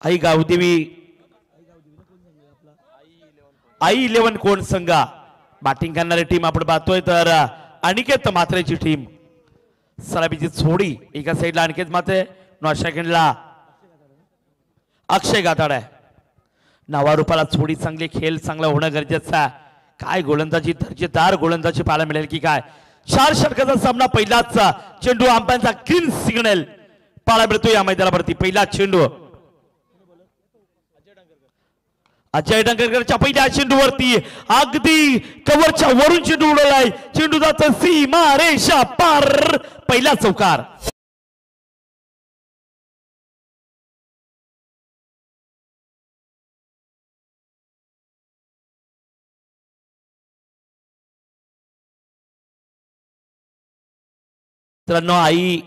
आई गावदेवी आई 11 कोण संघा बॅटिंग करणारी टीम आपण पाहतोय तर अनिकेत मात्रेची टीम सलामीची छोडी एका साइडला अनिकेत मात्रे 9 सेकंडला अक्षय गाताड आहे नावारूपाला छोडी चांगली खेळ चांगला होणं गरजेचं आहे काय गोलंदाजी दर्जेदार गोलंदाजी पाहायला मिळेल की काय 4 षटकाचा सामना पहिलाच चेंडू अंपायरचा ग्रीन सिग्नल पाहायला मिळतो या मैदानावरती पहिला चेंडू अजय डंगरकरच्या पहिल्या चेंडूवरती अगदी कव्हरच्या वरून चेंडू उडवलाय चेंडू जातो सीमा रेषा पार पहिला चौकार मित्रांनो आई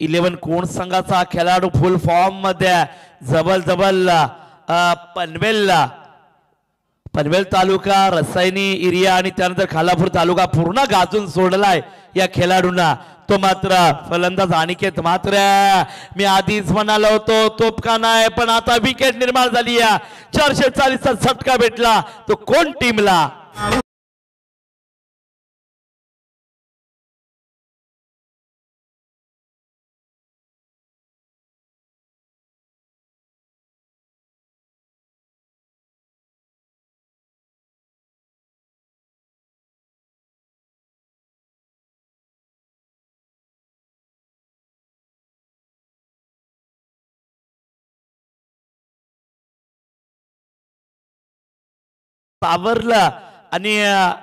11 कोण संघाचा खेळाडू फुल फॉर्म मध्ये जबल पनवेल तालुका रसायनी एरिया आणि त्यानंतर खालापूर तालुका पूर्ण गाजून सोडलाय या खेळाडूंना तो मात्र फलंदाज अनिकेत मात्र मी आधीच म्हणालो होतो तोपका नाही पण आता विकेट निर्माण झाली 440 चा झटका भेटला तो कोण टीमला पावरला आणि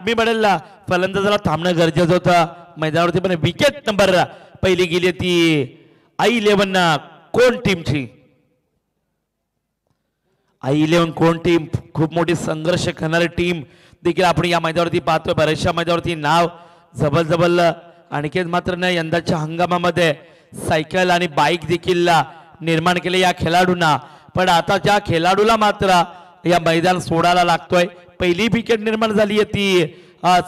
मी म्हणेल फलंदाजाला थांबणं गरजेचं होतं मैदानावरती पण विकेट नंबर पहिली गेली ती आई 11 कोण टीमची आई 11 कोण टीम खूप मोठी संघर्ष करणारी टीम देखील आपण या मैदानावरती पाहतोय बऱ्याचशा मैदानावरती नाव जबल अनिकेत मात्र न यंदाच्या हंगामामध्ये सायकल आणि बाईक देखील निर्माण केले या खेळाडूंना पण आता ज्या खेळाडूला मात्र या मैदान सोडायला लागतोय पहिली विकेट निर्माण झाली आहे ती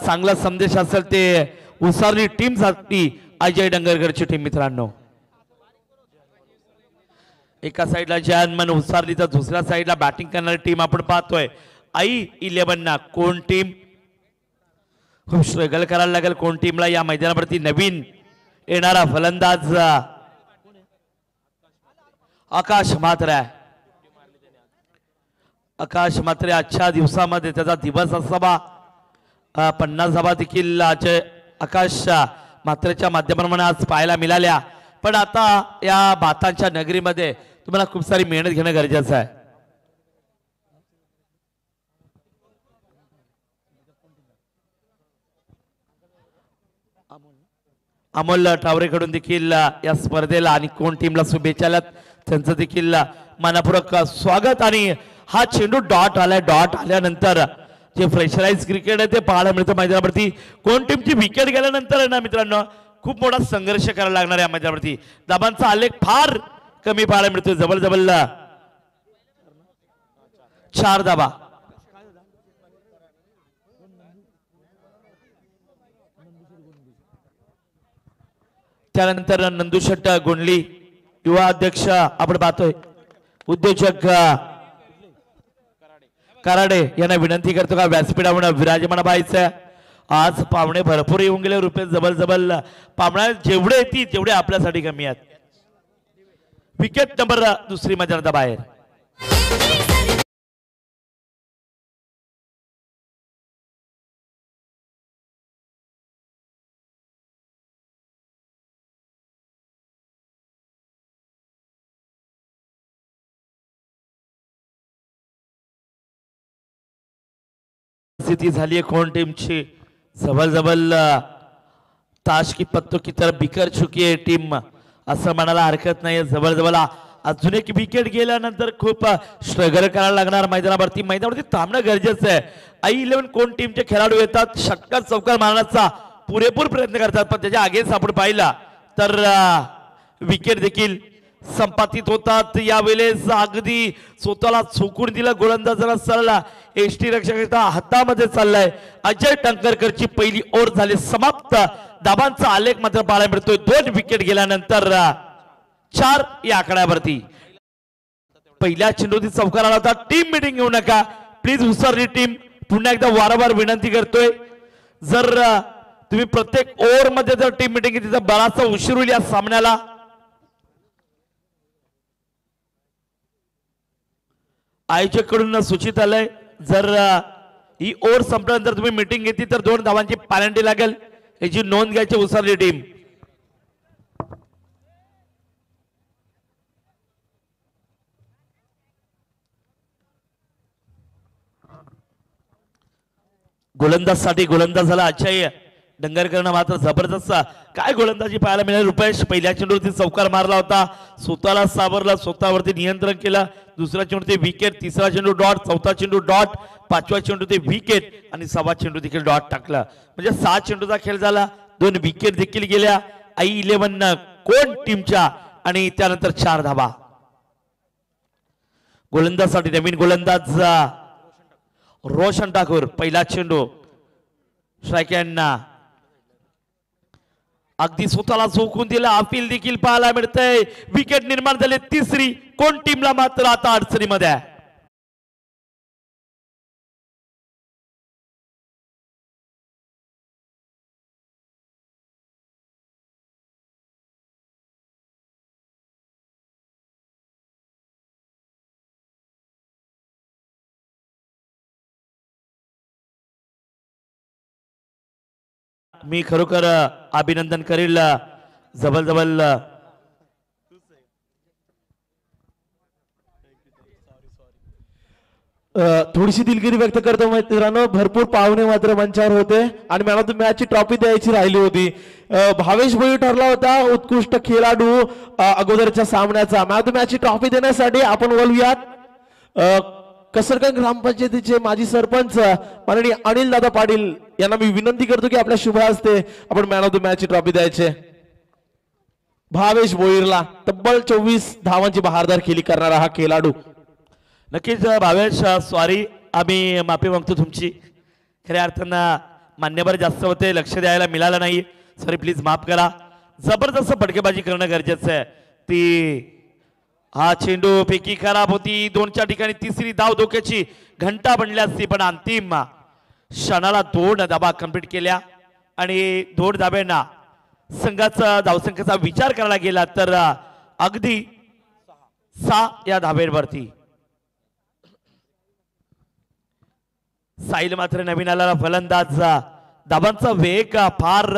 चांगला संदेश असेल ते उसारली टीम साठी अजय डंगरकरची टीम मित्रांनो एका साइडला जयनमन उसारली तर दुसऱ्या साइडला बॅटिंग करणारी टीम आपण पाहतोय आई 11 कोण टीम खूप स्ट्रगल करायला लागेल कोण टीमला या मैदानावरती नवीन येणारा फलंदाज आकाश मात्रे आकाश मात्र आजच्या दिवसामध्ये त्याचा दिवस असावा 50 धावा देखील आकाश मात्रेच्या माध्यमातून आज पाहायला मिळाल्या पण आता या बातांच्या नगरीमध्ये तुम्हाला खूप सारी मेहनत घेणं गरजेचं आहे अमोल टावरेकडून देखील या स्पर्धेला आणि कोण टीमला शुभेच्छा त्यांचं देखील मनपूर्वक स्वागत आणि हा चेंडू डॉट आल्यानंतर जे फ्रेशराइज क्रिकेट आहे ते पाहायला मिळतं मैदानावरती कोण टीमची विकेट गेल्यानंतर ना मित्रांनो खूप मोठा संघर्ष करायला लागणार या मैदानावरती धाबांचा आलेख फार कमी पाहायला मिळतो जबल 4 धाबा त्यानंतर नंदुशेठ गोंडली युवा अध्यक्ष आपण पाहतोय उद्योजक कराडे यांना विनंती करतो का व्यासपीठावर विराजमान व्हायचं आज पाहुणे भरपूर येऊन गेले रुपये जबल पाहुणे जेवढे येतील तेवढे आपल्यासाठी कमी आहेत विकेट नंबर दुसरी मैदानात बाहेर स्थिति झाली कोण टीमची जबल ताश की पत्तों की तरफ बिखर चुकी है टीम असं म्हणायला हरकत नाही जबल अजून एक विकेट गेल्यानंतर खूप स्ट्रगल करायला लागणार मैदानावरती थांबणं गरजेचं आहे आई 11 कोण टीमचे खेळाडू येतात षटकार चौकार मारण्याचा पुरेपूर प्रयत्न करतात पण त्याच्या आगेच आपण पाहिला तर विकेट देखील संपादित होतात यावेळेस अगदी स्वतःला चुकून दिला गोलंदाजाला सरला एसटी रक्षकाच्या हातामध्ये चाललाय अजय टंकरकरची पहिली ओव्हर झाली समाप्त धाबांचा आलेख मात्र पाहायला मिळतोय 2 विकेट गेल्यानंतर 4 या आकड्यावरती पहिल्या चेंडूची चौकार आला होता. टीम मीटिंग घेऊ नका प्लीज. उसरली टीम पुन्हा एकदा वारंवार विनंती करतोय, जर तुम्ही प्रत्येक ओव्हर मध्ये जर टीम मीटिंग घेतली तर बराचसा उशीर होईल या सामन्याला. आयोजकांकडून सूचित आलंय, जर ही ओव्हर संपल्यानंतर तुम्ही मीटिंग घेतली तर 2 धावांची पॅनल्टी लागेल, याची नोंद घ्यायची उसरली टीम. गोलंदाजसाठी गोलंदाजाला अजय डंगरकरनं मात्र जबरदस्त काय गोलंदाजी पाहायला मिळाली. रुपेश पहिल्या चेंडूवरती चौकार मारला होता, स्वतःला सावरला, स्वतःवरती नियंत्रण केलं. दुसऱ्या चेंडूवरती विकेट, तिसरा चेंडू डॉट, चौथा चेंडू डॉट, पाचवा चेंडूवरती विकेट आणि 6वा चेंडू देखील डॉट टाकला. म्हणजे 6 चेंडूचा खेळ झाला, 2 विकेट देखील गेल्या i11 कोण टीमच्या आणि त्यानंतर 4 धावा. गोलंदाजसाठी नवीन गोलंदाज रोशन ठाकूर. पहिला चेंडू स्ट्राईक यांना अगदी स्वतःला झोकून दिला. अपील देखील पाहायला मिळतंय. विकेट निर्माण झाले तिसरी. कोण टीमला मात्र आता अडचणीमध्ये आहे. मी खरोखर अभिनंदन करेल जबल थोडीशी दिलगिरी व्यक्त करतो मित्रांनो. भरपूर पाहुणे मात्र मंचावर होते आणि मॅन ऑफ द मॅच ची ट्रॉफी द्यायची राहिली होती. भावेश भोई ठरला होता उत्कृष्ट खेळाडू अगोदरच्या सामन्याचा. मॅन ऑफ द मॅच ची ट्रॉफी देण्यासाठी आपण बोलूयात कसरगंज ग्रामपंचायतीचे माजी सरपंच माननीय अनिल दादा पाटील यांना मी विनंती करतो की आपल्या शुभ हस्ते आपण मॅन ऑफ द मॅच ची ट्रॉफी द्यायचे. भावेश भोईरला तब्बल 24 धावांची बहारदार खेळी करणारा हा खेळाडू. नक्कीच भावेश सॉरी, आम्ही माफी मागतो तुमची. खऱ्या अर्थानं मान्यवर जास्त होते, लक्ष द्यायला मिळालं नाही, सॉरी प्लीज माफ करा. जबरदस्त फटकेबाजी करणं गरजेचं आहे. ती हा चेंडू पैकी खराब होती. 2च्या ठिकाणी तिसरी धाव धोक्याची घंटा बनली असती, पण अंतिम क्षणाला 2 धाबा कंप्लीट केल्या आणि 2 धाब्यांना संघाचा धावसंख्येचा विचार करायला गेला तर अगदी 6 या धाब्यांवरती. साहिल मात्र नवीन आलेला फलंदाज. धाबांचा वेग फार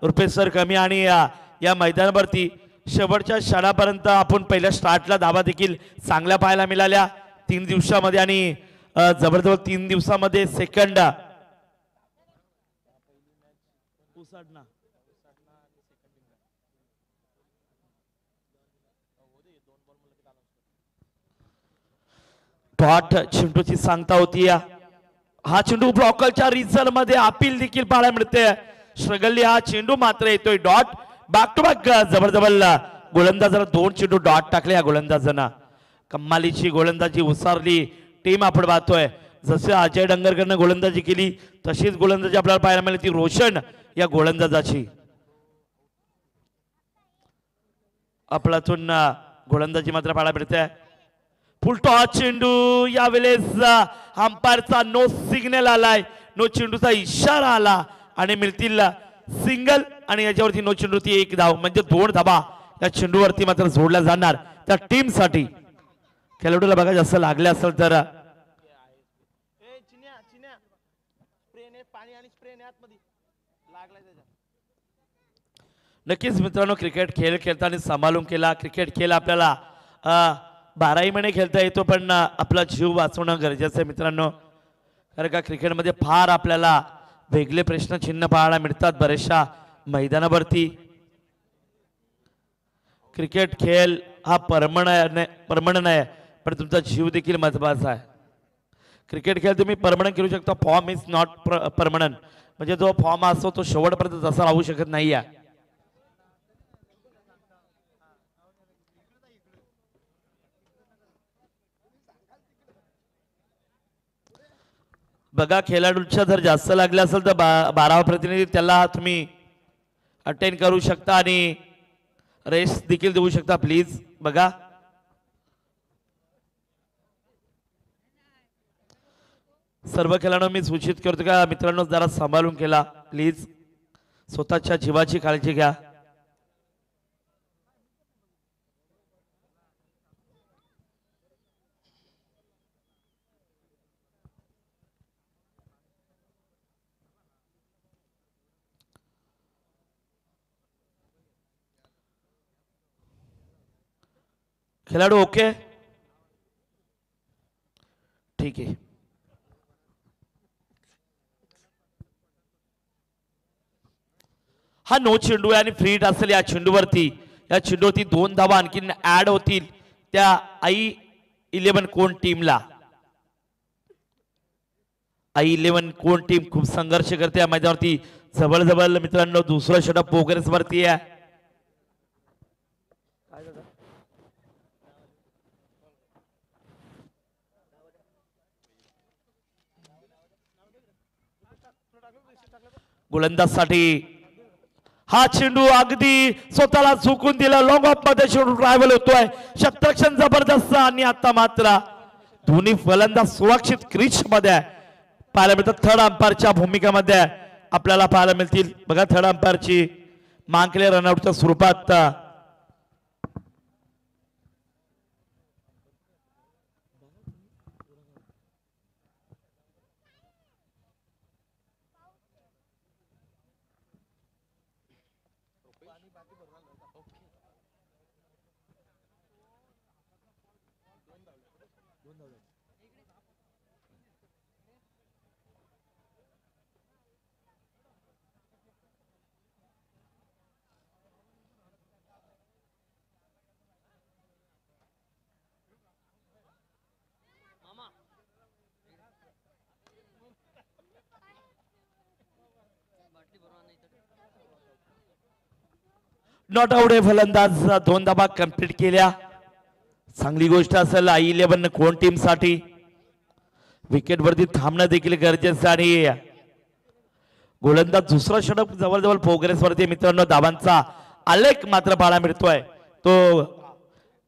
रुपेसर कमी आणि या मैदानावरती शेवटच्या क्षणापर्यंत आपण पहिल्या स्टार्टला धाबा देखील चांगल्या पाहायला मिळाल्या 3 दिवसामध्ये आणि जबरदस्त 3 दिवसामध्ये सेकंड डॉट चिंटूची सांगता होती. हा चेंडू ब्लॉकरच्या रिझल्ट मध्ये अपील देखील पाहायला मिळते. स्ट्रगलली हा चेंडू मात्र येतोय डॉट. बॅक टू बॅक जबरदस्त गोलंदाजाला 2 चेंडू डॉट टाकले. या गोलंदाजांना कमालीची गोलंदाजी उसारली टीम आपण पाहतोय. जसे अजय डंगरकरनं गोलंदाजी केली तशीच गोलंदाजी आपल्याला पाहायला मिळते रोशन या गोलंदाजाची. आपल्यातून गोलंदाजी मात्र पाहायला मिळते. फुलटॉस चेंडू यावेळेस अंपायरचा नो सिग्नल आलाय, नो चेंडूचा इशारा आला आणि मिळतील सिंगल आणि याच्यावरती नो चेंडूवरती 1 धाव म्हणजे 2 धाबा या चेंडूवरती मात्र जोडल्या जाणार त्या टीम साठी. खेळाडूला बघा जास्त लागले असेल तर नक्कीच मित्रांनो क्रिकेट खेळ खेळताना सांभाळून केला. क्रिकेट खेळ आपल्याला 12ही महिने खेळता येतो, पण आपला जीव वाचवणं गरजेचं आहे मित्रांनो. कारण का क्रिकेटमध्ये फार आपल्याला वेगळे प्रश्न चिन्ह पाहायला मिळतात बऱ्याचशा मैदानावरती. क्रिकेट खेळ हा परमनंट आहे, पण तुमचा जीव देखील महत्वाचा आहे. क्रिकेट खेळ तुम्ही परमनंट करू शकता, फॉर्म इज नॉट परमनंट. म्हणजे जो फॉर्म असतो तो शेवटपर्यंत तसा राहू शकत नाही आहे. बघा खेळाडूच्या जर जास्त लागले असेल तर 12वा प्रतिनिधी त्याला तुम्ही अटेंड करू शकता आणि रेस्ट देखील देऊ शकता प्लीज. बघा सर्व खेळाडू मी सूचित करतो का मित्रांनो जरा सांभाळून खेळा प्लीज. स्वतःच्या जीवाची काळजी घ्या. खेळाडू ओके ठीक आहे. हा नो चेंडू आहे आणि फ्री हिट असेल या चेंडूवरती. या चेंडूवरती 2 धावा आणखीन ऍड होतील त्या I11 कोण टीमला. I11 कोण टीम खूप संघर्ष करते या मैदानावरती. जवळ मित्रांनो दुसरा षटक प्रोग्रेस वरती आहे. गोलंदाजसाठी हा चेंडू अगदी स्वतःला झुकून दिला. लॉंग ऑफ मध्ये चेंडू ट्रॅव्हल होतोय. शतरक्षण जबरदस्त आणि आता मात्र दोन्ही फलंदाज सुरक्षित क्रीज मध्ये पाहायला मिळतात. थर्ड अंपायरच्या भूमिकेमध्ये आपल्याला पाहायला मिळतील. बघा थर्ड अंपायरची मांकले रनआउटच्या स्वरूपात नॉट आउट आहे. फलंदाज 2 धावा कंप्लीट केल्या. चांगली गोष्ट असेल I11 कोण टीम साठी. विकेट वरती थांबणं देखील गरजेचं आणि गोलंदाज दुसरा षटक जवळ प्रोग्रेस वरती मित्रांनो. धावांचा आलेख मात्र पाहायला मिळतोय तो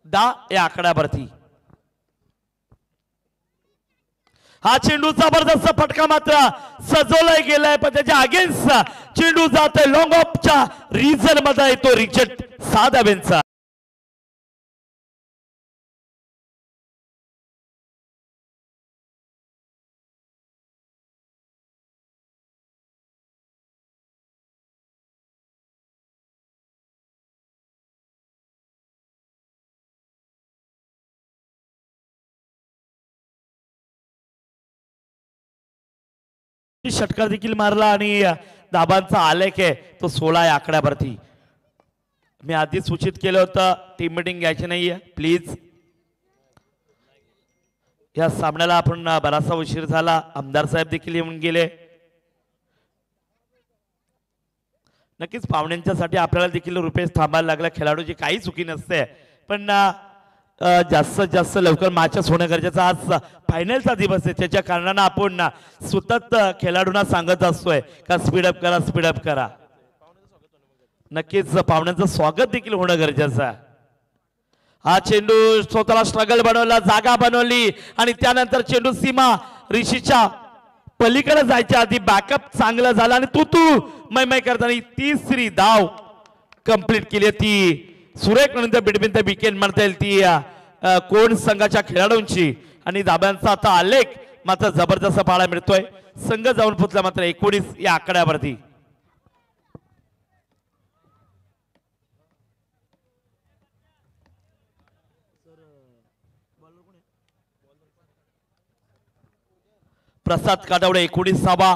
10 या आकड्यावरती. हा चेंडू जबरदस्त फटका मात्र सजवलाय गेलाय पण त्याच्या अगेन्स्ट चेंडू जातोय. लॉंग ऑफच्या रिझन मध्ये येतो रिजेक्ट 6 धावांचा. षटकार देखील मारला आणि धाबांचा आलेख आहे तो 16 या आकड्यावरती. मी आधी सूचित केलं होतं टीम मीटिंग घ्यायची नाहीये प्लीज. या सामन्याला आपण बराचसा उशीर झाला. आमदार साहेब देखील येऊन गेले. नक्कीच पाहुण्यांच्यासाठी आपल्याला देखील रुपये थांबायला लागला. खेळाडूची काही चुकी नसते पण जास्तीत जास्त लवकर मॅचेस होणं गरजेचं. आज फायनलचा दिवस आहे त्याच्या कारणानं आपण सतत खेळाडूंना सांगत असतोय का स्पीडअप करा स्पीडअप करा. नक्कीच पाहुण्यांचं स्वागत देखील होणं गरजेचं आहे. हा चेंडू स्वतःला स्ट्रगल बनवला जागा बनवली आणि त्यानंतर चेंडू सीमा ऋषीच्या पलीकडे जायच्या आधी बॅकअप चांगलं झालं आणि तू मै करताना 3री धाव कंप्लीट केली. ती सुरेख नंतर बिटवीन द विकेट म्हणता येईल ती कोण संघाच्या खेळाडूंची. आणि धाब्यांचा आता आलेख मात्र जबरदस्त पाहायला मिळतोय. संघ जाऊन पोचला मात्र 19 या आकड्यावरती. प्रसाद काटवडे 19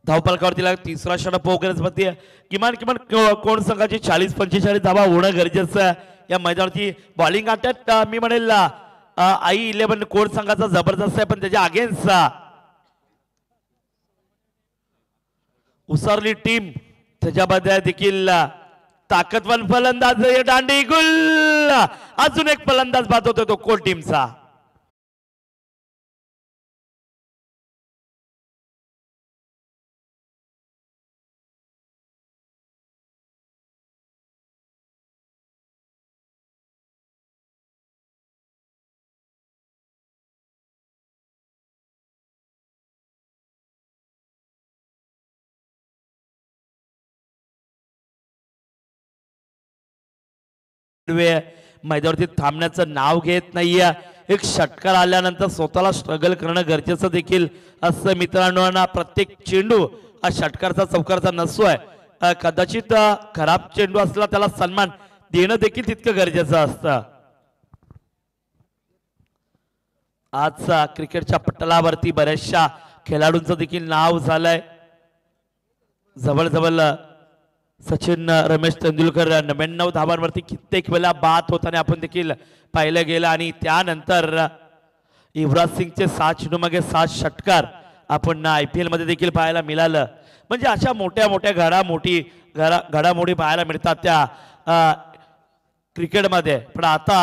धावफलकावरती तिसरा षटक प्रोग्रेस मध्ये. किमान कोण संघाची 40-45 धावा होणं गरजेचं आहे या मैदानावरती. बॉलिंग अटॅक मी म्हणेल I11 कोण संघाचा जबरदस्त आहे पण त्याच्या अगेन्स्ट उसरली टीम त्याच्यामध्ये देखील ताकदवान फलंदाज दांडी गुल. अजून एक फलंदाज बाद होतो तो कोण टीमचा. मैदानावरती थांबण्याचं नाव घेत नाहीये. एक षटकार आल्यानंतर स्वतःला स्ट्रगल करणं गरजेचं देखील असं मित्रांनो. प्रत्येक चेंडू हा षटकारचा चौकारचा नसतोय. कदाचित खराब चेंडू असला त्याला सन्मान देणं देखील तितकं गरजेचं असतं. आज क्रिकेटच्या पटलावरती बऱ्याचशा खेळाडूंचं देखील नाव झालंय. जवळजवळ सचिन रमेश तेंडुलकर 99 धावांवरती कित्येक वेळा बाद होताना आपण देखील पाहिलं गेलं. आणि त्यानंतर युवराज सिंगचे 7 चेंडू मागे 7 षटकार आपण IPL मध्ये देखील पाहायला मिळालं. म्हणजे अशा मोठ्या मोठ्या घडामोडी पाहायला मिळतात त्या क्रिकेटमध्ये. पण आता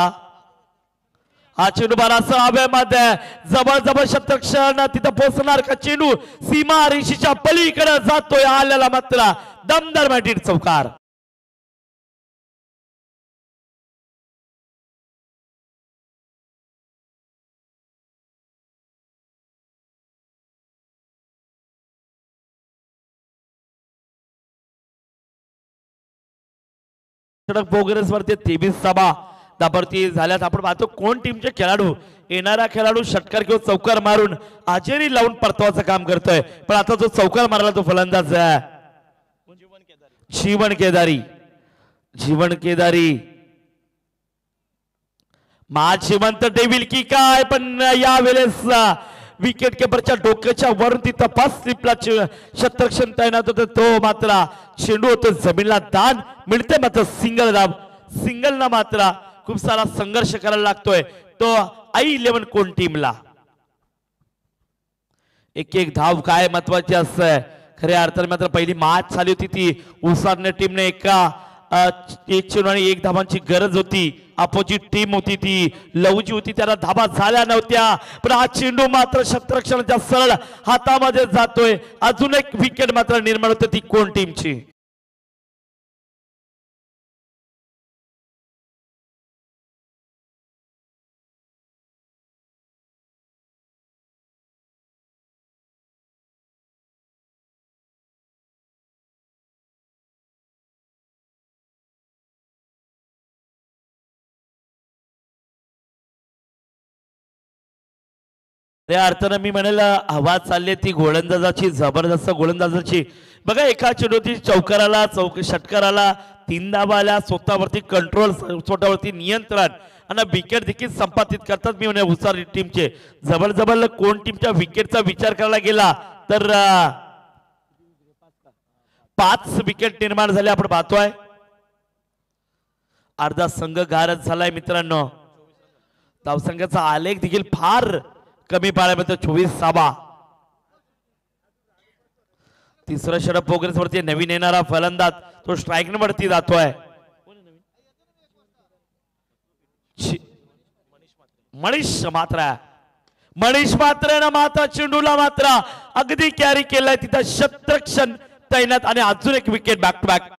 हा चेंडू बारासा हवेमध्ये जबरदस्त शतरक्षण तिथं पोहोचणार का चेंडू सीमा रेषेच्या पलीकडे जातोय. आलेला मात्र दमदार मॅटिड चौकार. प्रोग्रेस वरती 23 सभा दाबरती झाल्यात. आपण पाहतो कोण टीमचे खेळाडू येणारा खेळाडू षटकार किंवा चौकार मारून आजेरी लावून परतवाचं काम करतोय. पण आता जो चौकार मारला तो फलंदाज आहे जीवन केदारी श्रीमंत डेव्हिल की काय. पण यावेळेस विकेट किपरच्या डोक्याच्या वरून ती तपास स्लिपला शतरक्षण तैनात होते. तो मात्र चेंडू होतो जमीनला दान मिळते मात्र सिंगल ना मात्र खूप सारा संघर्ष करायला लागतोय तो I11 कोण टीमला. एक धाव काय महत्वाची असते. खऱ्या अर्थाने मात्र पहिली मॅच झाली होती ती उसारणे टीमने एक चेंडू आणि 1 धावांची गरज होती. अपोजिट टीम होती ती लवजी होती त्याला धाबा झाल्या नव्हत्या. पण हा चेंडू मात्र शतरक्षणाच्या सरळ हातामध्ये जातोय. अजून एक विकेट मात्र निर्माण होते ती कोण टीमची. त्या अर्थानं मी म्हणेल हवा चालली ती गोलंदाजाची जबरदस्त गोलंदाजाची. बघा एका चेंडूवरती चौकाराला षटकाराला 3 धावा आल्या. स्वतःवरती कंट्रोल स्वतःवरती नियंत्रण आणि विकेट देखील संपादित करतात. मी म्हणे उसारी टीमचे जबरदस्त कोण टीमच्या विकेटचा विचार करायला गेला तर 5 विकेट निर्माण झाले आपण पाहतोय. अर्धा संघ गारच झालाय मित्रांनो. धावसंघाचा आलेख देखील फार कमी पाहायला मिळतो. 24 सभा. तिसरं षटक प्रोग्रेस वरती नवीन येणारा फलंदाज तो स्ट्राईक वरती जातोय. मनीष मात्र मात्र चेंडूला मात्र अगदी कॅरी केलाय. तिथं शतरक्षण तैनात आणि अजून एक विकेट बॅक टू बॅक.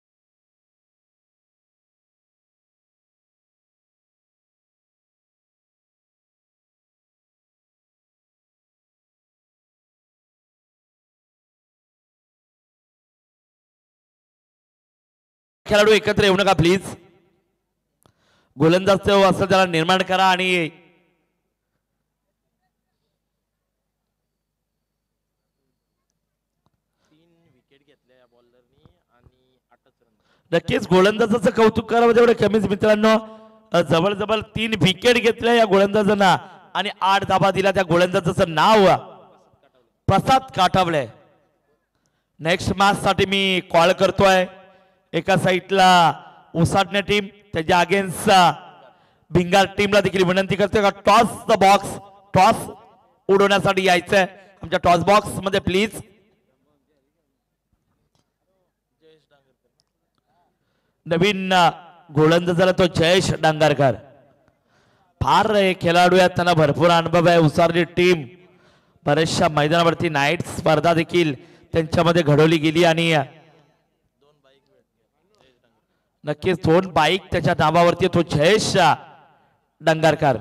खेळाडू एकत्र येऊ नका प्लीज. गोलंदाज असं त्याला निर्माण करा. आणि नक्कीच गोलंदाजाचं कौतुक करावं तेवढं कमीच मित्रांनो. जवळजवळ 3 विकेट घेतल्या या गोलंदाजांना आणि 8 धाबा दिला. त्या गोलंदाजाचं नाव प्रसाद काटावले. नेक्स्ट मॅच साठी मी कॉल करतोय. एका साईडला उसाटणे टीम त्याच्या अगेन्स्ट भिंगार टीमला देखील विनंती करते का टॉस द बॉक्स टॉस उडवण्यासाठी यायचंय आमच्या टॉस बॉक्स मध्ये प्लीज. नवीन गोलंदाजाला तो जयेश डांगरकर. फार खेळाडू आहेत त्यांना भरपूर अनुभव आहे. उसारली टीम बऱ्याचशा मैदानावरती नाईट स्पर्धा देखील त्यांच्यामध्ये घडवली गेली आणि नक्कीच 2 बाईक त्याच्या नावावरती तो जयेश डांगरकर.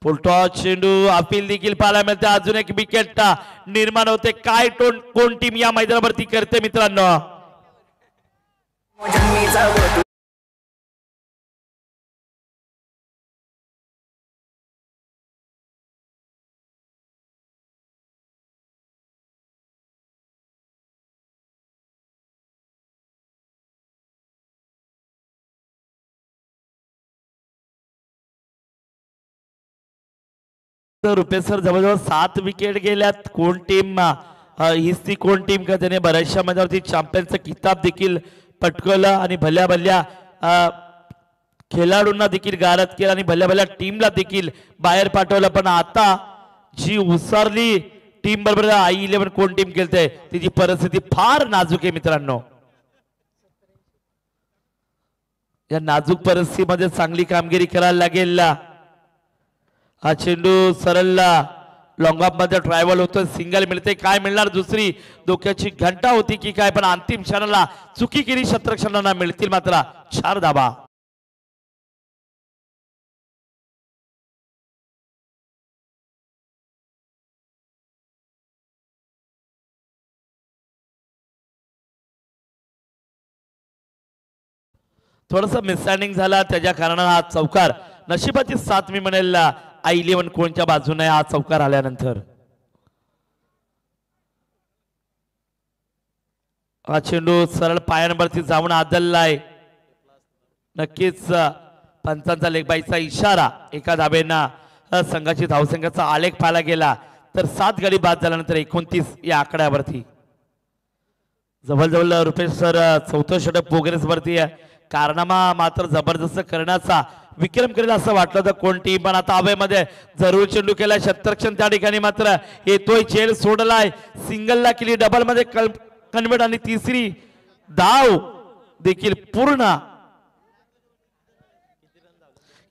फुलटॉस चेंडू अपील देखील पाहायला मिळते. अजून एक विकेट निर्माण होते. काय कोण टीम या मैदानावरती करते मित्रांनो. बाईचा वधू रुपेसर जवळजवळ 7 विकेट गेल्यात. कोण टीम हीच ती कोण टीम का त्याने बऱ्याचशा मैदानावरती चॅम्पियनचं किताब देखील पटकवलं आणि भल्या भल्या खेळाडूंना देखील गारद केलं आणि भल्या भल्या टीमला देखील बाहेर पाठवलं. पण आता जी उसारली टीम बरोबर i11 कोण टीम खेळते तिची परिस्थिती फार नाजूक आहे मित्रांनो. या नाजूक परिस्थितीमध्ये चांगली कामगिरी करायला लागेल. हा चेंडू सरळला लॉंग ऑफ मध्ये ट्रायव्हल होतोय. सिंगल मिळते. काय मिळणार? दुसरी डोक्याची घंटा होती की काय? पण अंतिम क्षणाला चुकी केली. क्षेत्ररक्षणांना मिळतील मात्र 4 धाबा. थोडस मिसअंडरस्टँडिंग झाला त्याच्या कारणाने हा चौकार नशिबाची साथ मी म्हणेल i11 कोणच्या बाजूने हा चौकार आल्यानंतर. हा चेंडू सरळ पायांवरती जाऊन आदललाय. नक्कीच पंचांचा लेगबाईचा इशारा. एका धाब्यानं संघाची धावसंख्याचा आलेख पाहायला गेला तर 7 गडी बाद झाल्यानंतर 29 या आकड्यावरती जवळजवळ रुपेश सर चौथं षटक प्रोग्रेस वरती आहे. कारनामा मात्र जबरदस्त करण्याचा विक्रम करेल असं वाटलं होतं कोण टीम. पण आता हवेमध्ये जरूर चेंडू केलाय. क्षेत्ररक्षण त्या ठिकाणी मात्र येतोय. चेल सोडलाय. सिंगलला केली. डबल मध्ये कन्वर्ट आणि तिसरी धाव देखील पूर्ण.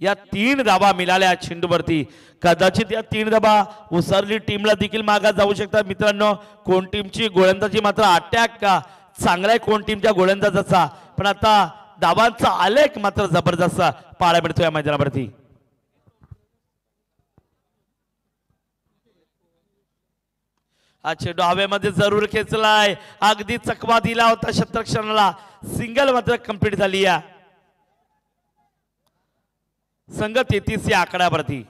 या 3 धाबा मिळाल्या चेंडूवरती. कदाचित या 3 धाबा उसरली टीमला देखील मागा जाऊ शकतात मित्रांनो. कोण टीमची गोलंदाजी मात्र अटॅक चांगला आहे कोण टीमच्या गोलंदाजाचा. पण आता धावांचा आलेख मात्र जबरदस्त पाहायला मिळतो या मैदानावरती. हा चेंडू हवेमध्ये जरूर खेचलाय. अगदी चकवा दिला होता क्षेत्ररक्षणाला. सिंगल मात्र कंप्लीट झाली. या संघ 33 या आकड्यावरती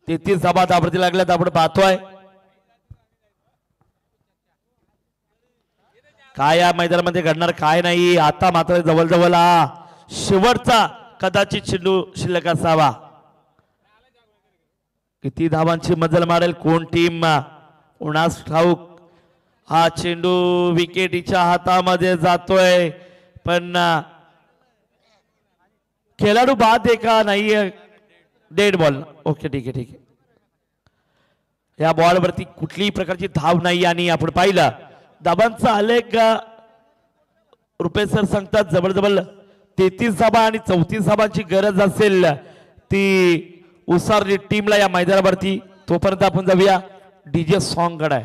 33 धाबा धावरती लागल्यात आपण पाहतोय. काय या मैदानामध्ये घडणार काय नाही. आता मात्र जवळजवळ शेवटचा कदाचित चेंडू शिल्लक असावा. किती धावांची मजल मारेल कोण टीम कोणास ठाऊक. हा चेंडू विकेटीच्या हातामध्ये जातोय पण खेळाडू बाद आहे का नाही? Dead ball. ओके ठीक आहे ठीक आहे. या बॉलवरती कुठलीही प्रकारची धाव नाही आणि आपण पाहिलं धाबांचा आलेख रुपेश सर सांगतात जवळजवळ 33 धाबा आणि 34 धाबांची गरज असेल ती उसारली टीमला या मैदानावरती. तोपर्यंत आपण जाऊया डीजे सॉन्ग कडे.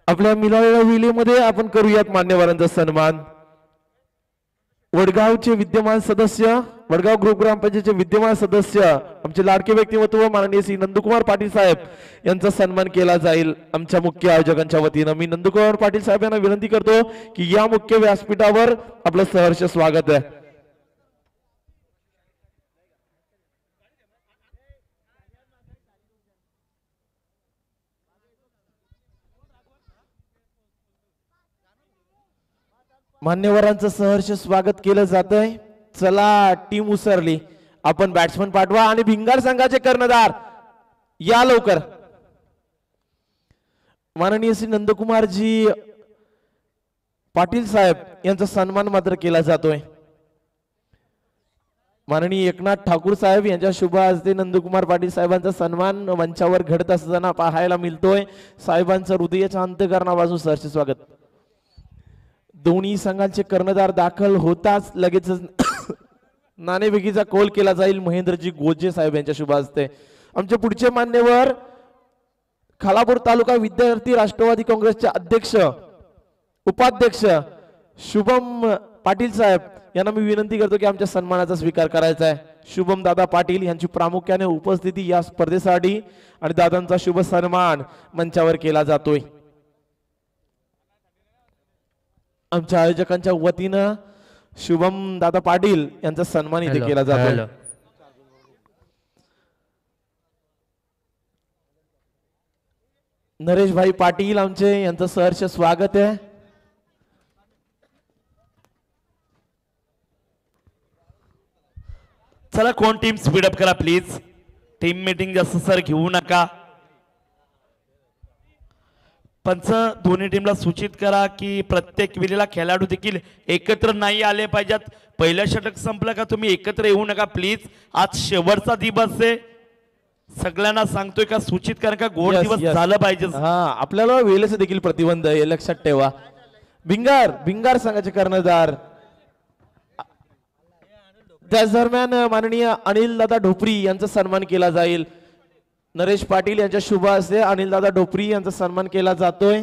आपल्या मिळालेल्या वेळेमध्ये आपण करूयात मान्यवरांचा सन्मान. वडगावचे विद्यमान सदस्य, वडगाव ग्रुप ग्रामपंचायतचे विद्यमान सदस्य, आमचे लाडके व्यक्तिमत्व माननीय श्री नंदकुमार पाटील साहेब यांचा सन्मान केला जाईल आमच्या मुख्य आयोजकांच्या वतीनं. मी नंदकुमार पाटील साहेब यांना विनंती करतो की या मुख्य व्यासपीठावर आपलं सहर्ष स्वागत आहे. मान्यवरांचं सहर्ष स्वागत केलं जात आहे. चला टीम उसरली आपण बॅट्समन पाठवा आणि भिंगार संघाचे कर्णधार या लवकर. माननीय श्री नंदकुमारजी पाटील साहेब यांचा सन्मान मात्र केला जातोय. माननीय एकनाथ ठाकूर साहेब यांच्या शुभ हस्ते नंदकुमार पाटील साहेबांचा सन्मान मंचावर घडत असताना पाहायला मिळतोय. साहेबांचं हृदयाच्या अंतःकरणापासून सहर्ष स्वागत. दोन्ही संघांचे कर्णधार दाखल होताच लगेच नाणेफेकीचा कौल केला जाईल महेंद्रजी गोजे साहेब यांच्या शुभ हस्ते. आमचे पुढचे मान्यवर खालापूर तालुका विद्यार्थी राष्ट्रवादी काँग्रेसचे अध्यक्ष उपाध्यक्ष शुभम पाटील साहेब यांना मी विनंती करतो की आमच्या सन्मानाचा स्वीकार करायचा आहे. शुभम दादा पाटील यांची प्रामुख्याने उपस्थिती या स्पर्धेसाठी आणि दादांचा शुभ सन्मान मंचावर केला जातोय. आमच्या आयोजकांच्या वतीनं शुभम दादा पाटील यांचा सन्मान इथे केला जातो. नरेश भाई पाटील आमचे यांचं सहर्ष स्वागत आहे. चला कोण टीम स्पीडअप करा प्लीज. टीम मीटिंग जास्त सर घेऊ नका. पंच दोन्ही टीमला सूचित करा की प्रत्येक वेळेला खेळाडू देखील एकत्र नाही आले पाहिजेत. पहिलं षटक संपलं का तुम्ही एकत्र येऊ नका प्लीज. आज शेवटचा दिवस आहे. सगळ्यांना सांगतोय का सूचित करा का गोड दिवस झालं पाहिजे. हा आपल्याला वेळेचं देखील प्रतिबंध आहे लक्षात ठेवा. भिंगार संघाचे कर्णधार त्याच दरम्यान माननीय अनिल दादा ढोपरी यांचा सन्मान केला जाईल. नरेश पाटील यांच्या शुभ हस्ते अनिल दादा ढोपरी यांचा सन्मान केला जातोय.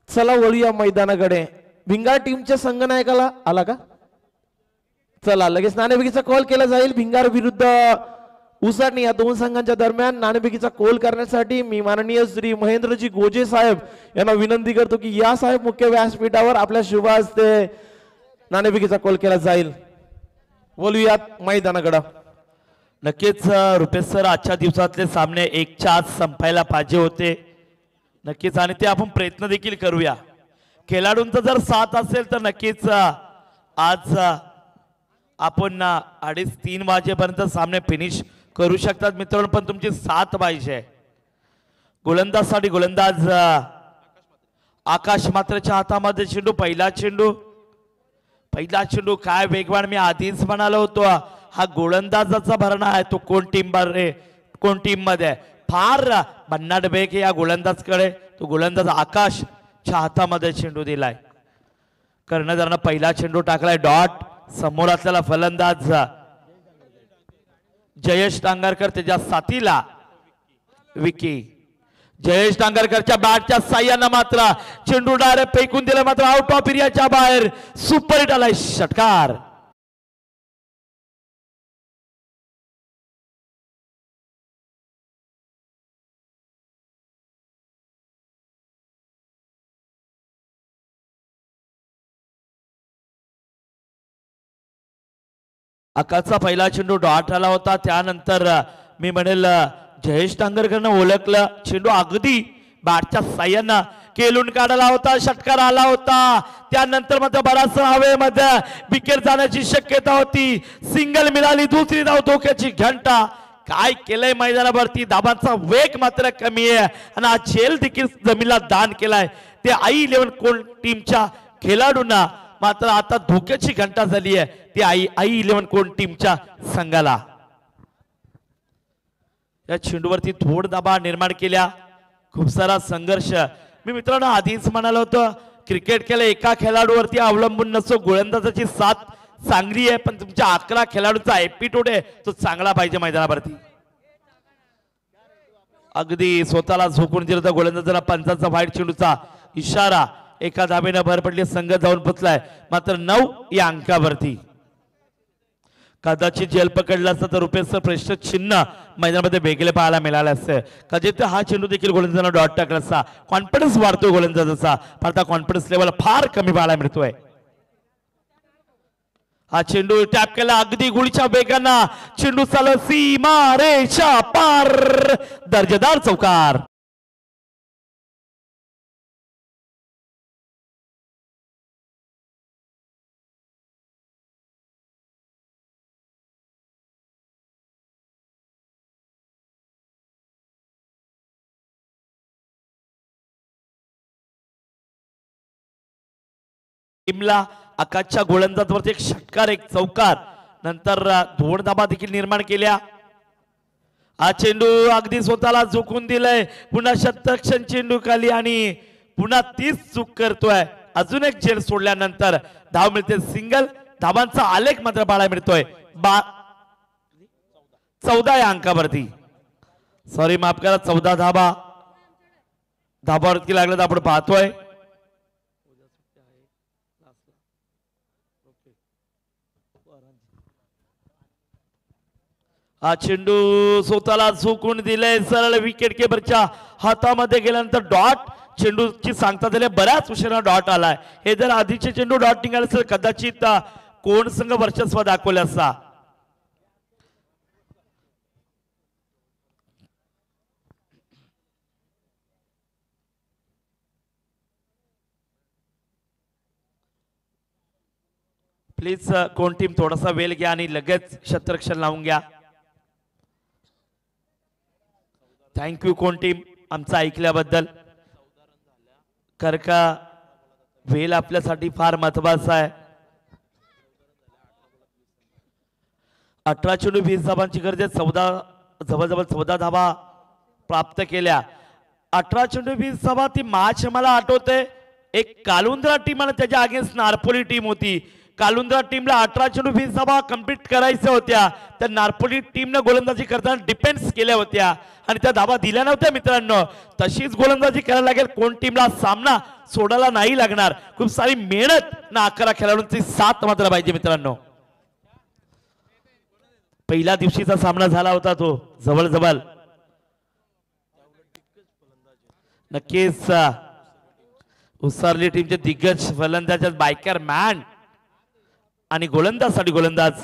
चला वळूया मैदानाकडे. भिंगार टीमच्या संघनायकाला आला का? चला लगेच नाणेफेकीचा कॉल केला जाईल. भिंगार विरुद्ध उसटणी या दोन संघांच्या दरम्यान नाणेफेकीचा कॉल करण्यासाठी मी माननीय श्री महेंद्रजी गोजे साहेब यांना विनंती करतो की या साहेब मुख्य व्यासपीठावर आपल्या शुभ हस्ते नाणेफेकीचा कॉल केला जाईल. बोलूयात मैदानाकडे. नक्कीच रुपेश सर आजच्या दिवसातले सामने 1च्या आत संपायला पाहिजे होते. नक्कीच आणि ते आपण प्रयत्न देखील करूया. खेळाडूंचा जर साथ असेल तर नक्कीच आज आपण 2:30-3 वाजेपर्यंत सामने फिनिश करू शकतात मित्रांनो. पण तुमची साथ पाहिजे. गोलंदाजसाठी गोलंदाज आकाश मात्रच्या हातामध्ये चेंडू. पहिला चेंडू काय वेगवान. मी आधीच म्हणालो होतो हा गोलंदाजाचा भरणा आहे. तो कोण टीम मध्ये फार भन्नाट बेग या गोलंदाजकडे. तो गोलंदाज आकाशच्या हातामध्ये चेंडू दिलाय. कर्णधारानं पहिला चेंडू टाकलाय डॉट. समोर असलेला फलंदाज जयेश टांगरकर त्याच्या साथीला विकी. जयेश टांगरकरच्या बॅटच्या साह्यानं मात्र चेंडू डायरेक्ट फेकून दिला. मात्र आउट ऑफ एरियाच्या बाहेर सुपर हिट आलाय षटकार. आकाशचा पहिला चेंडू डॉट आला होता. त्यानंतर मी म्हणेल जयेश टांगरकरनं ओळखलं. चेंडू अगदी बॅटच्या साह्यानं केलून काढला होता. षटकार आला होता. त्यानंतर मात्र बराचसा हवेमध्ये विकेट जाण्याची शक्यता होती. सिंगल मिळाली. दुसरी धाव धोक्याची घंटा. काय केलंय मैदानावरती. धाबांचा वेग मात्र कमी आहे आणि हा झेल देखील जमीनला दान केलाय. ते i11 कोण टीमच्या खेळाडूंना मात्र आता धोक्याची घंटा झाली आहे. ती i11 कोण टीमच्या संघाला. या चेंडूवरती थोड दाबा निर्माण केल्या. खूप सारा संघर्ष. मी मित्रांनो आधीच म्हणालो होतो क्रिकेट खेळ एका खेळाडूवरती अवलंबून नसतो. गोलंदाजाची साथ चांगली आहे पण तुमच्या 11 खेळाडूंचा एपिटोड आहे तो चांगला पाहिजे मैदानावरती. अगदी स्वतःला झोकून दिलं तर गोलंदाजाला पंचांचा वाईट चेंडूचा इशारा. एका धाबेनं भर पडली. संघ जाऊन पोचलाय मात्र 9 या अंकावरती. कदाचित जेल पकडला असता तर रुपेशचं प्रश्न चिन्ह मैदानामध्ये वेगळे पाहायला मिळाले असते. कदाचित हा चेंडू देखील गोलंदाजाला डॉट टाकला असता. कॉन्फिडन्स वाढतोय गोलंदाजाचा. पण कॉन्फिडन्स लेवल फार कमी पाहायला मिळतोय. हा चेंडू टॅप केला अगदी गुळीच्या वेगानं. चेंडू चालू सीमा रेषा पार. दर्जेदार चौकार. टीमला आकाशच्या गोलंदाजावरती एक षटकार एक चौकार नंतर दोन धाबा देखील निर्माण केल्या. हा चेंडू अगदी स्वतःला झोकून दिलाय. पुन्हा शतरक्षण चेंडू खाली आणि पुन्हा तीच चूक करतोय. अजून एक झेल सोडल्यानंतर धाव मिळते सिंगल. धावांचा आलेख मात्र पाहायला मिळतोय 14 या अंकावरती. सॉरी माफ करा 14 धाबा धाबावरती लागलं तर आपण पाहतोय. हा चेंडू स्वतःला झोकून दिलाय. सरळ विकेट किपरच्या हातामध्ये गेल्यानंतर डॉट चेंडूची सांगता दिले. बऱ्याच उशिरा डॉट आलाय. हे जर आधीचे चेंडू डॉट निघाले असेल कदाचित कोण संघ वर्चस्व दाखवले असता. प्लीज कोण टीम थोडासा वेळ घ्या आणि लगेच क्षेत्ररक्षण लावून घ्या. थँक्यू कोण टीम आमचं ऐकल्याबद्दल. कारण का वेळ आपल्यासाठी फार महत्वाचा आहे. 18 चेंडू 20 धाबांची गरज आहे. जवळजवळ 14 धाबा प्राप्त केल्या. 18 चेंडू 20 धाबा ती मॅच मला आठवते एक कालुंद्रा टीम आणि त्याच्या अगेन्स्ट नारपोली टीम होती. कालुंद्रा टीमला 18 चेंडू 20 धाबा कंप्लीट करायच्या होत्या. तर नारपोली टीमने गोलंदाजी करताना डिफेन्स केल्या होत्या आणि त्या धाबा दिल्या नव्हत्या. मित्रांनो तशीच गोलंदाजी करायला लागेल. कोण टीमला सामना सोडायला नाही लागणार. खूप सारी मेहनत ना 11 खेळाडूंची साथ मात्र पाहिजे मित्रांनो. पहिल्या दिवशीचा सामना झाला होता तो जवळजवळ नक्कीच उसरली टीमचे दिग्गज फलंदाज बायकर मॅन आणि गोलंदाजसाठी गोलंदाज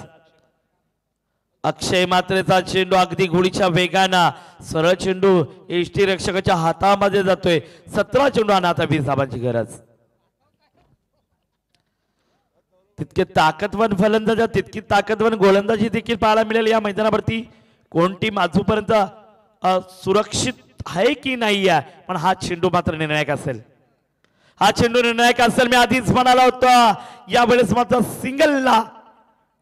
अक्षय मात्रेचा चेंडू अगदी घोडीच्या वेगानं सरळ चेंडू एष्टी रक्षकाच्या हातामध्ये जातोय. 17 चेंडू आणि आता 20 धाबांची गरज. तितके ताकदवान फलंदाज तितकी ताकदवान गोलंदाजी देखील पाहायला मिळेल या मैदानावरती. कोण टीम अजूनपर्यंत सुरक्षित आहे की नाही आहे पण हा चेंडू मात्र निर्णायक असेल. हा चेंडू निर्णायक असेल. मी आधीच म्हणाला होता यावेळेस मात्र सिंगलला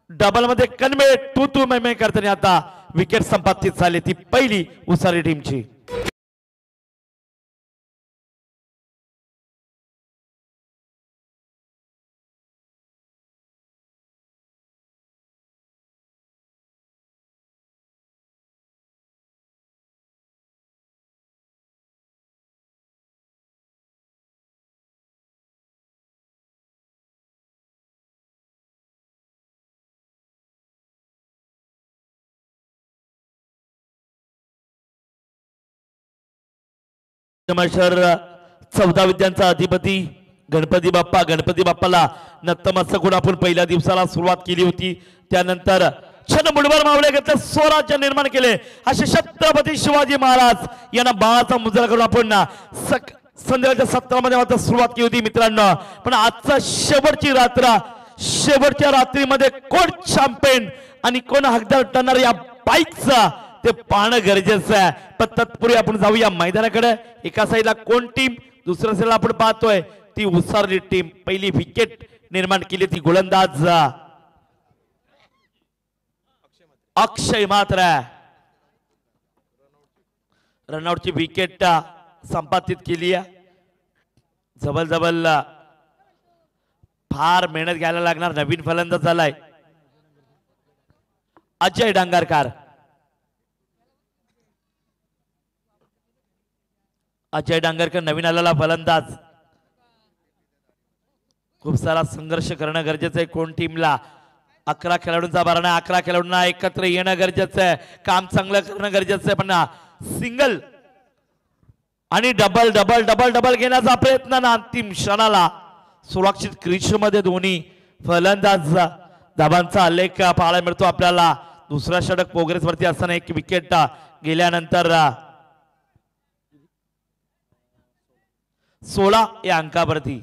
डबल मध्ये कन्व्हर्ट तू मै करताना आता विकेट संपादित झाली ती पहिली उसारी टीमची. शहर 14 विद्यांचा अधिपती गणपती बाप्पाला नतमस्तक होऊन आपण पहिल्या दिवसाला सुरुवात केली होती. त्यानंतर छन मुडवर मावळे घेतले स्वराज्य निर्माण केले असे छत्रपती शिवाजी महाराज यांना बाळाचा मुजरा करून आपण संध्याकाळच्या सत्रामध्ये मात्र सुरुवात केली होती मित्रांनो. पण आजचा शेवटच्या रात्रीमध्ये कोण चॅम्पियन आणि कोण हकदार ठरणार या बाईकचा ते पाहणं गरजेचं आहे. पण तत्पूर्वी आपण जाऊया मैदानाकडे. एका साईडला कोण टीम दुसऱ्या साईडला आपण पाहतोय ती उसारली टीम. पहिली विकेट निर्माण केली ती गोलंदाज अक्षय मात्र रनआउटची विकेट संपादित केली आहे. जवळजवळ फार मेहनत घ्यायला लागणार. नवीन फलंदाज झालाय अजय डांगरकर. अजय डांगरकर नवीन आलेला फलंदाज. खूप सारा संघर्ष करणं गरजेचं आहे. कोण टीमला 11 खेळाडूंचा भरणा 11 खेळाडूंना एकत्र येणं गरजेचं आहे. काम चांगलं करणं गरजेचं आहे. पण सिंगल आणि डबल डबल डबल डबल घेण्याचा प्रयत्न ना अंतिम क्षणाला सुरक्षित क्रीज मध्ये दोन्ही फलंदाज धाबांचा आलेख पाहायला मिळतो आपल्याला. दुसरा षटक प्रोग्रेस वरती असताना एक विकेट गेल्यानंतर 16 या अंकावरती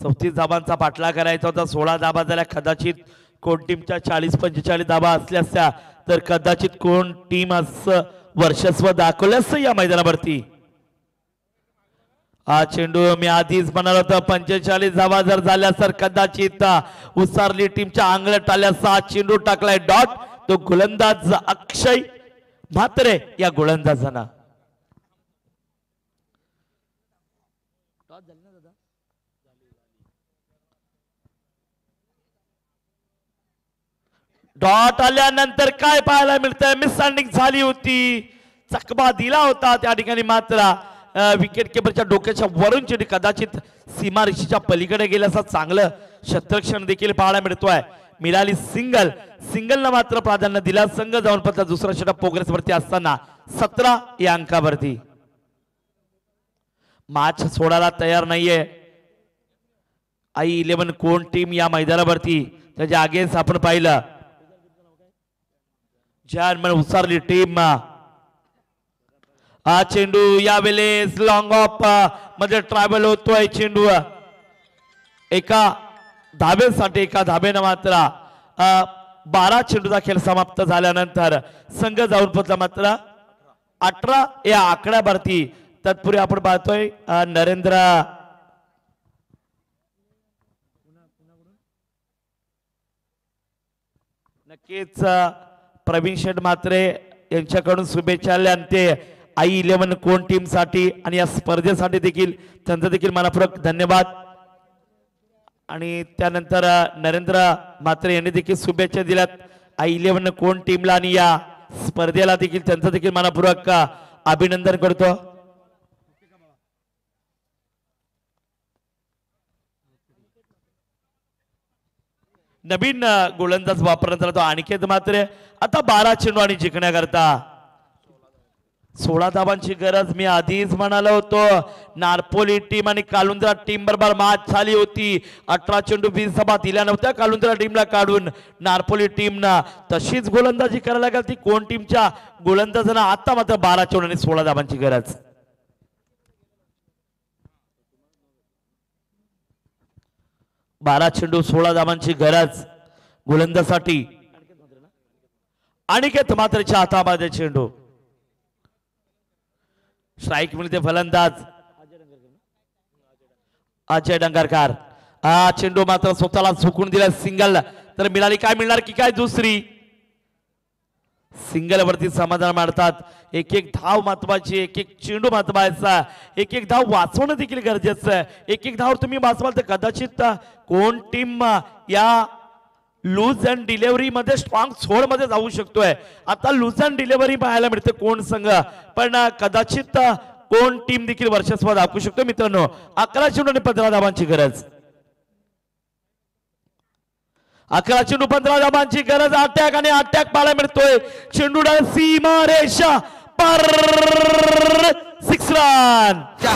34 धाबांचा पाठलाग करायचा होता. 16 धाबा झाल्या. कदाचित कोण टीमच्या 40-45 धाबा असल्या असत्या तर कदाचित कोण टीम असं वर्चस्व दाखवलं असतं या मैदानावरती. हा चेंडू मी आधीच म्हणाल होतं 45 धावा जर झाल्या तर कदाचित उसारली टीमच्या अंगलट आल्यास हा चेंडू टाकलाय डॉट तो गोलंदाज अक्षय म्हात्रे या गोलंदाजांना डॉट आल्यानंतर काय पाहायला मिळतंय मिसअंडरस्टँडिंग झाली होती चकमा दिला होता त्या ठिकाणी मात्र विकेट किपरच्या डोक्याच्या वरून चेंडू कदाचित सीमारेषेच्या पलीकडे गेल्याचा चांगलं शतरक्षण देखील पाहायला मिळतोय मिळाली सिंगलला मात्र प्राधान्य दिला संघ जाऊन पडला दुसरा षटक प्रोग्रेस वरती असताना 17 या अंकावरती मॅच सोडायला तयार नाहीये i11 कोण टीम या मैदानावरती त्याच्या अगेन्स्ट आपण पाहिलं जर्मन उसारली टीम हा चेंडू यावेळेस लॉंग ऑफ मध्ये ट्रॅव्हल होतोय चेंडू एका धाबेसाठी एका धाबेनं मात्र 12 चेंडूचा खेळ समाप्त झाल्यानंतर संघ जाऊन पोहोचला मात्र 18 या आकड्यावरती तत्पूर्वी आपण पाहतोय नरेंद्र नक्कीच प्रवीण शेठ म्हात्रे यांच्याकडून शुभेच्छा आल्या आणि ते i11 कोण टीम साठी आणि या स्पर्धेसाठी देखील त्यांचा देखील मनपूर्वक धन्यवाद आणि त्यानंतर नरेंद्र म्हात्रे यांनी देखील शुभेच्छा दिल्यात i11 कोण टीमला आणि या स्पर्धेला देखील त्यांचं देखील मनपूर्वक अभिनंदन करतो नवीन गोलंदाज वापरण्यात आला तो अनिकेत मात्र आता 12 चेंडू आणि जिंकण्याकरता 16 धावांची गरज मी आधीच म्हणालो होतो नारपोली टीम आणि कालुंद्रा टीम बरोबर मॅच झाली होती 18 चेंडू 20 धावा दिल्या नव्हत्या कालुंद्रा टीमला काढून नारपोली टीमना तशीच गोलंदाजी करायला लागली ती कोण टीमच्या गोलंदाजांना आता मात्र 12 चेंडू आणि 16 धावांची गरज 12 चेंडू 16 धावांची गरज गोलंदाजासाठी अनिकेत मात्रच्या हातामध्ये चेंडू स्ट्राइक मिळते फलंदाज अजय डंगरकर हा चेंडू मात्र स्वतःला झुकून दिला सिंगल तर मिळाली काय मिळणार की काय दुसरी सिंगल वरती समाधान मारतात एक एक धाव महत्वाची एक एक चेंडू महत्वाचा एक एक धाव वाचवणं देखील गरजेचं आहे एक एक धाव तुम्ही वाचवाल तर कदाचित कोण टीम या लूज अँड डिलिव्हरी मध्ये स्ट्रॉंग सोड मध्ये जाऊ शकतोय आता लूज अँड डिलिव्हरी पाहायला मिळते कोण संघ पण कदाचित कोण टीम देखील वर्चस्व दाखवू शकतो मित्रांनो 11 चेंडू आणि 15 धावांची गरज 11 चेंडू 15 धावांची गरज अटॅक आणि अटॅक पाहायला मिळतोय चेंडू सीमा रेषा पर 6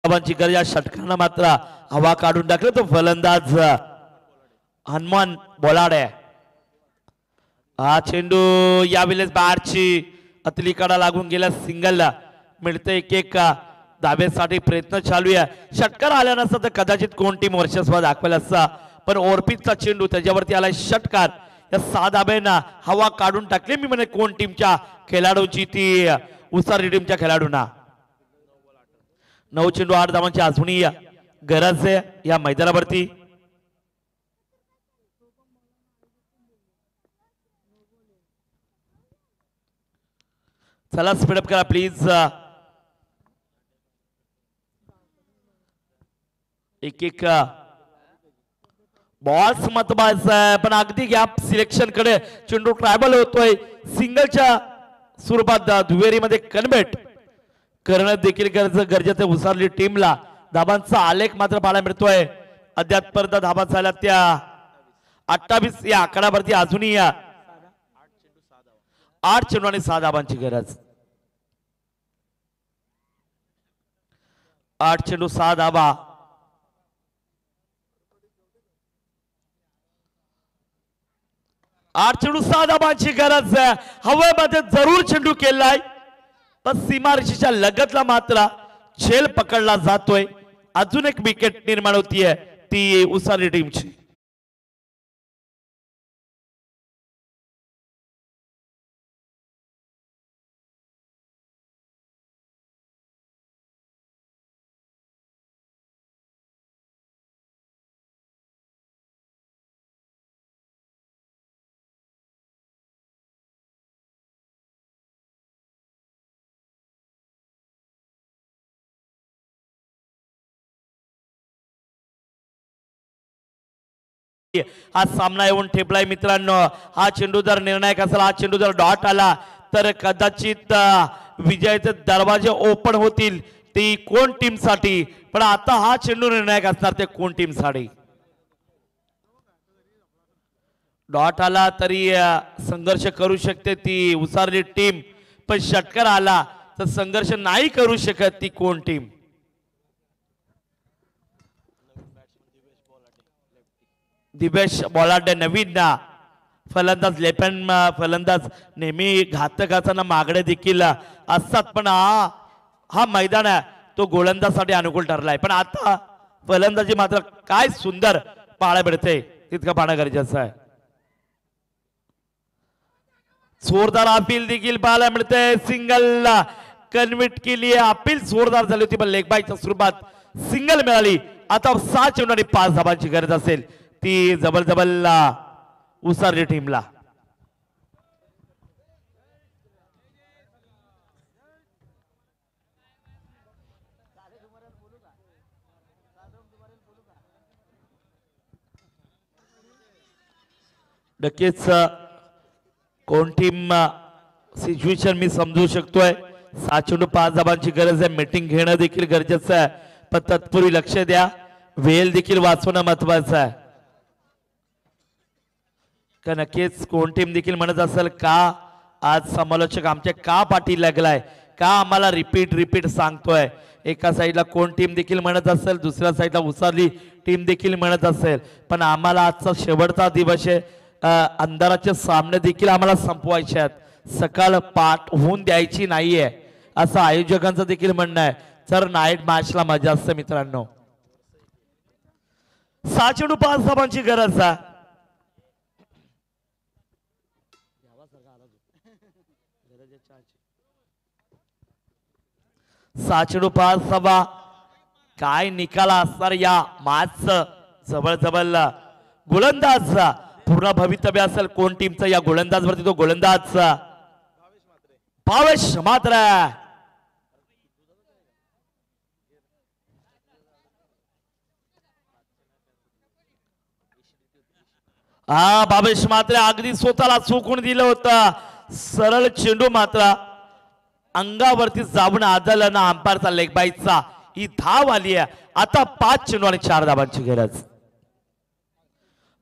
रन गरज या षटकांना मात्र हवा काढून टाकलं तो फलंदाज हनुमान बोलाडे हा चेंडू यावेळेस बॅटची अतलीकडा लागून गेला सिंगलला मिळते एक एक धाब्यासाठी प्रयत्न चालू आहे षटकार आल्या नसता तर कदाचित कोण टीम वर्चस्व दाखवला असता पण ओरपीचा चेंडू त्याच्यावरती आला षटकार या 6 धाब्यांना हवा काढून टाकली मी म्हणे कोण टीमच्या खेळाडूची ती उसारी टीमच्या खेळाडूंना 9 चेंडू 8 धावांची अजूनही गरज आहे या मैदानावरती चला स्पीडअप करा प्लीज एक एक बॉल्स महत्वाचा आहे पण अगदी गॅप सिलेक्शन कडे चेंडू ट्रॅव्हल होतोय सिंगलच्या स्वरूपात दुहेरीमध्ये कन्व्हर्ट करणं देखील गरजेचं उसारली टीमला धाबांचा आलेख मात्र पाहायला मिळतोय अद्यापपर्यंत धाबा झाल्या त्या 28 या आकड्यावरती अजूनही 8 चेंडू आणि 6 धाबांची गरज 8 चेंडू 6 धाबा 8 चेंडू 6 धाबांची गरज आहे. हवेमध्ये जरूर चेंडू केलाय पण सीमारेषेच्या लगतला मात्र झेल पकडला जातोय. अजून एक विकेट निर्माण होतीये ती उसारी टीमची. हा सामना येऊन ठेपलाय मित्रांनो. हा चेंडू जर निर्णायक असेल, हा चेंडू जर डॉट आला तर कदाचित विजयाचे दरवाजे ओपन होतील ती कोण टीम साठी. पण आता हा चेंडू निर्णायक असणार ते कोण टीम साठी. डॉट आला तरी संघर्ष करू शकते ती उसारली टीम पण षटकार आला तर संघर्ष नाही करू शकत ती कोण टीम. दिवेश बॉलाडे नवीन फलंदाज लेफ्ट फलंदाज नेहमी घातकाचा मागणे देखील असतात पण हा मैदान आहे तो गोलंदाजसाठी अनुकूल ठरलाय. पण आता फलंदाजी मात्र काय सुंदर पाहायला मिळते तितकं पाहणं गरजेचं आहे. जोरदार अपील देखील पाहायला मिळते. सिंगल कन्व्हर्ट केली अपील जोरदार झाली होती पण लेग बायच्या स्वरूपात सिंगल मिळाली. आता 6 चेंडू आणि 5 धाबांची गरज असेल ती जबरदबल उसारली टीमला. नक्कीच कोण टीम सिच्युएशन मी समजू शकतोय. 6 चेंडू 5 धाबांची गरज आहे. मीटिंग घेणं देखील गरजेचं आहे पण तत्पूर्वी लक्ष द्या वेळ देखील वाचवणं महत्वाचं आहे. का नक्कीच कोण टीम देखील म्हणत असेल का आज समालोचक आमच्या का पाठी लागलाय का आम्हाला रिपीट सांगतोय. एका साईडला कोण टीम देखील म्हणत असेल दुसऱ्या साईडला उसारली टीम देखील म्हणत असेल पण आम्हाला आजचा शेवटचा दिवस आहे. अंधाराचे सामने देखील आम्हाला संपवायचे आहेत. सकाळ पाठ होऊन द्यायची नाहीये असं आयोजकांचं देखील म्हणणं आहे. तर नाईट मॅचला मजा असते मित्रांनो. 6 चेंडू 5 धाबांची गरज आहे. 6 चेंडू 5 धाबा काय निकाल असणार या मॅच. जबरदबल गोलंदाज पूर्ण भवितव्य असेल कोण टीमचा या गोलंदाजवरती. तो गोलंदाज भावेश मात्र भावेश मात्र अगदी स्वतःला चुकून दिलं होतं. सरळ चेंडू मात्र अंगावरती जाऊन आदळला ना अंपायरचा लेग बाईचा. ही धाव आली आहे. आता 5 चेंडू आणि 4 धाबांची गरज.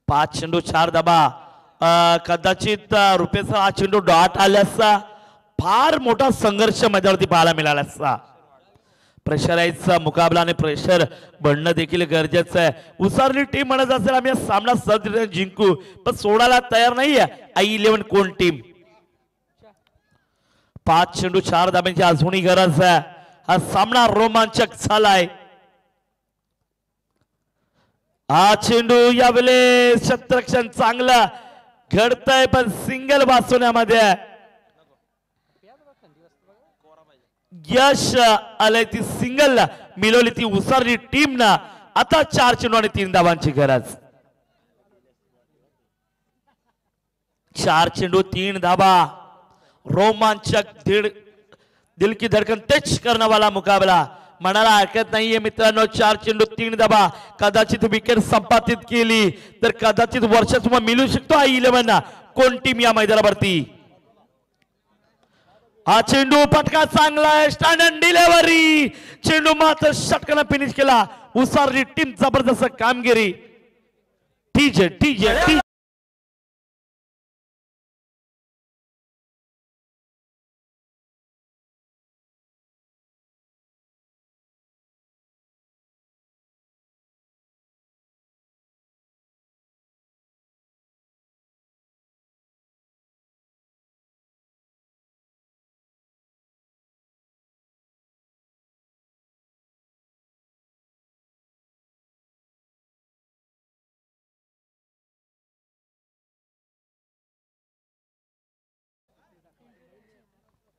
5 चेंडू 4 धाबा. कदाचित रुपेचा हा चेंडू डॉट आला असता फार मोठा संघर्ष मैदानावरती पाहायला मिळाला असता. प्रेशराईजचा मुकाबला आणि प्रेशर बनणं देखील गरजेचं आहे. उसारली टीम म्हणत असेल आम्ही सामना सहजरित्या जिंकू पण सोडायला तयार नाहीये I11 कोण टीम. 5 चेंडू 4 धाब्यांची अजूनही गरज आहे. हा सामना रोमांचक झालाय. हा चेंडू यावेळेस क्षेत्ररक्षण चांगलं घडतंय पण सिंगल वाचवण्यामध्ये यश आलंय. ती सिंगल मिळवली ती उसारली टीम ना. आता 4 चेंडू आणि 3 धाबांची गरज. 4 चेंडू 3 धाबा. रोमांचक दिल की धडकन तेज करने वाला मुकाबला म्हणायला हरकत नाहीये मित्रांनो. 4 चेंडू 3 धाबा. कदाचित विकेट संपादित केली तर कदाचित वर्षात मिळू शकतो I11 कोण टीम या मैदानावरती. हा चेंडू फटका चांगला आहे. Stand and delivery. चेंडू मात्र षटकानं फिनिश केला. उसारली टीम जबरदस्त कामगिरी. TJ